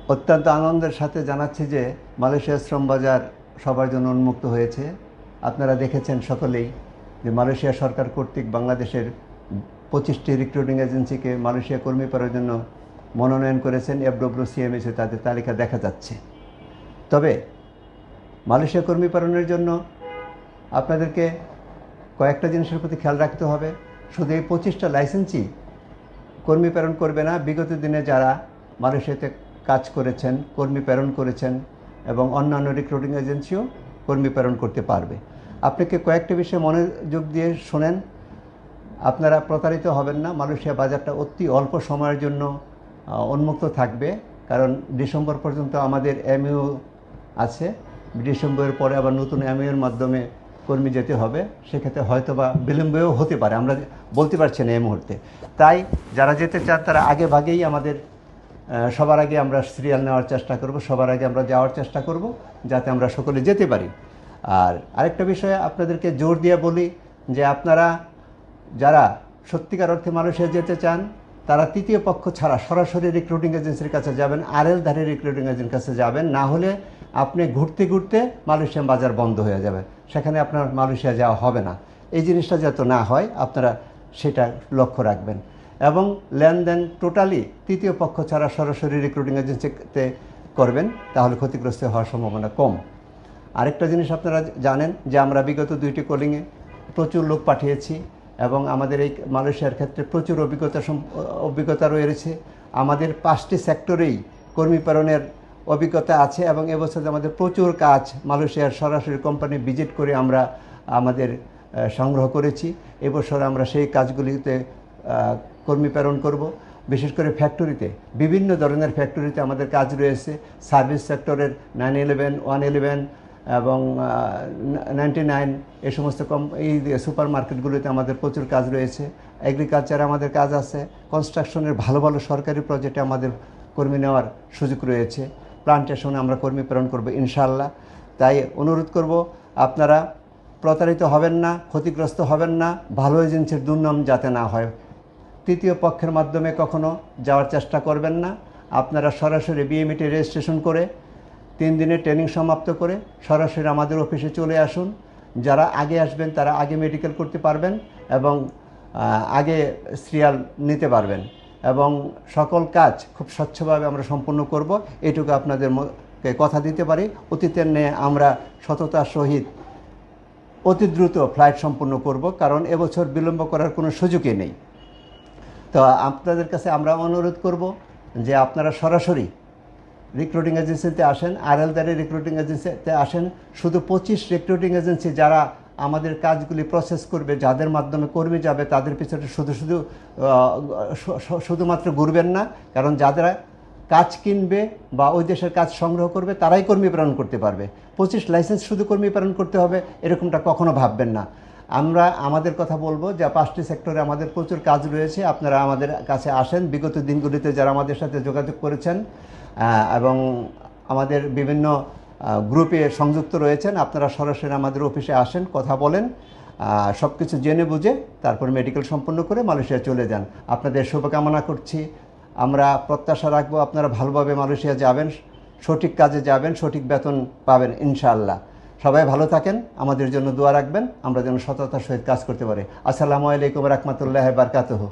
অত্যন্ত আনন্দের সাথে জানাচ্ছি যে মালয়েশিয়ার শ্রম বাজার সবার জন্য উন্মুক্ত হয়েছে। আপনারা দেখেছেন সকলেই যে মালয়েশিয়া সরকার কর্তৃক বাংলাদেশের 25টি রিক্রুটিং এজেন্সিকে মালয়েশিয়া কর্মী পাওয়ার জন্য মনোনয়ন করেছেন। FWCMSে তাদের তালিকা দেখা যাচ্ছে। তবে মালয়েশিয়া কর্মী প্রেরণের জন্য আপনাদেরকে কয়েকটা জিনিসের প্রতি খেয়াল রাখতে হবে। শুধু এই 25টা লাইসেন্সই কর্মী প্রেরণ করবে না, বিগত দিনে যারা মালয়েশিয়াতে কাজ করেছেন, কর্মী প্রেরণ করেছেন এবং অন্যান্য রিক্রুটিং এজেন্সিও কর্মী প্রেরণ করতে পারবে। আপনাকে কয়েকটা বিষয়ে মনোযোগ দিয়ে শোনেন, আপনারা প্রতারিত হবেন না। মালয়েশিয়া বাজারটা অতি অল্প সময়ের জন্য উন্মুক্ত থাকবে, কারণ ডিসেম্বর পর্যন্ত আমাদের MOU আছে। ডিসেম্বরের পরে আবার নতুন MOUর মাধ্যমে কর্মী যেতে হবে, সেক্ষেত্রে হয়তো বা বিলম্বেও হতে পারে, আমরা বলতে পারছি না এই মুহূর্তে। তাই যারা যেতে চান তারা আগে ভাগেই আমাদের সবার আগে আমরা সিরিয়াল নেওয়ার চেষ্টা করব, সবার আগে আমরা যাওয়ার চেষ্টা করব, যাতে আমরা সকলে যেতে পারি। আর আরেকটা বিষয়ে আপনাদেরকে জোর দিয়ে বলি যে আপনারা যারা সত্যিকার অর্থে মালয়েশিয়া যেতে চান তারা তৃতীয় পক্ষ ছাড়া সরাসরি রিক্রুটিং এজেন্সির কাছে যাবেন, RL-ধারী রিক্রুটিং এজেন্সির কাছে যাবেন। না হলে আপনি ঘুরতে ঘুরতে মালয়েশিয়ান বাজার বন্ধ হয়ে যাবে, সেখানে আপনার মালয়েশিয়া যাওয়া হবে না। এই জিনিসটা যাতে না হয় আপনারা সেটা লক্ষ্য রাখবেন। এবং লেনদেন টোটালি তৃতীয় পক্ষ ছাড়া সরাসরি রিক্রুটিং এজেন্সিতে করবেন, তাহলে ক্ষতিগ্রস্ত হওয়ার সম্ভাবনা কম। আরেকটা জিনিস আপনারা জানেন যে আমরা বিগত 2টি কলিংয়ে প্রচুর লোক পাঠিয়েছি এবং আমাদের এই মালয়েশিয়ার ক্ষেত্রে প্রচুর অভিজ্ঞতা রয়েছে। আমাদের 5টি সেক্টরেই কর্মী প্রেরণের অভিজ্ঞতা আছে এবং এবছর আমাদের প্রচুর কাজ মালয়েশিয়ার সরাসরি কোম্পানি ভিজিট করে আমরা আমাদের সংগ্রহ করেছি। এবছর আমরা সেই কাজগুলিতে কর্মী প্রেরণ করব। বিশেষ করে ফ্যাক্টরিতে, বিভিন্ন ধরনের ফ্যাক্টরিতে আমাদের কাজ রয়েছে। সার্ভিস সেক্টরের 911, 111 এবং 99 এই সমস্ত এই সুপার মার্কেটগুলোতে আমাদের প্রচুর কাজ রয়েছে। এগ্রিকালচারে আমাদের কাজ আছে। কনস্ট্রাকশনের ভালো ভালো সরকারি প্রজেক্টে আমাদের কর্মী নেওয়ার সুযোগ রয়েছে। প্লান্টেশনে আমরা কর্মী প্রেরণ করব ইনশাআল্লাহ। তাই অনুরোধ করব আপনারা প্রতারিত হবেন না, ক্ষতিগ্রস্ত হবেন না, ভালো এজেন্সির দুর্নাম যাতে না হয়। তৃতীয় পক্ষের মাধ্যমে কখনো যাওয়ার চেষ্টা করবেন না। আপনারা সরাসরি BMET রেজিস্ট্রেশন করে 3 দিনের ট্রেনিং সমাপ্ত করে সরাসরি আমাদের অফিসে চলে আসুন। যারা আগে আসবেন তারা আগে মেডিকেল করতে পারবেন এবং আগে সিরিয়াল নিতে পারবেন এবং সকল কাজ খুব স্বচ্ছভাবে আমরা সম্পন্ন করব, এটুকু আপনাদের কথা দিতে পারি। অতীতের ন্যায় আমরা সততার সহিত অতি দ্রুত ফ্লাইট সম্পন্ন করব, কারণ এবছর বিলম্ব করার কোনো সুযোগই নেই। তো আপনাদের কাছে আমরা অনুরোধ করব যে আপনারা সরাসরি রিক্রুটিং এজেন্সিতে আসেন, RL-ধারী রিক্রুটিং এজেন্সিতে আসেন। শুধু 25 রিক্রুটিং এজেন্সি যারা আমাদের কাজগুলি প্রসেস করবে, যাদের মাধ্যমে কর্মী যাবে, তাদের পিছনে শুধুমাত্র ঘুরবেন না, কারণ যারা কাজ কিনবে বা ওই দেশের কাজ সংগ্রহ করবে তারাই কর্মী প্রেরণ করতে পারবে। 25 লাইসেন্স শুধু কর্মী প্রেরণ করতে হবে এরকমটা কখনো ভাববেন না। আমরা আমাদের কথা বলবো যে 5টি সেক্টরে আমাদের প্রচুর কাজ রয়েছে, আপনারা আমাদের কাছে আসেন। বিগত দিনগুলিতে যারা আমাদের সাথে যোগাযোগ করেছেন এবং আমাদের বিভিন্ন গ্রুপে সংযুক্ত রয়েছেন, আপনারা সরাসরি আমাদের অফিসে আসেন, কথা বলেন, সব কিছু জেনে বুঝে তারপর মেডিকেল সম্পন্ন করে মালয়েশিয়া চলে যান। আপনাদের শুভকামনা করছি। আমরা প্রত্যাশা রাখবো আপনারা ভালোভাবে মালয়েশিয়া যাবেন, সঠিক কাজে যাবেন, সঠিক বেতন পাবেন ইনশাআল্লাহ। সবাই ভালো থাকেন, আমাদের জন্য দোয়া রাখবেন, আমরা যেন সততার সহিত কাজ করতে পারি। আসসালামু আলাইকুম ওয়া রাহমাতুল্লাহি ওয়া বারাকাতুহু।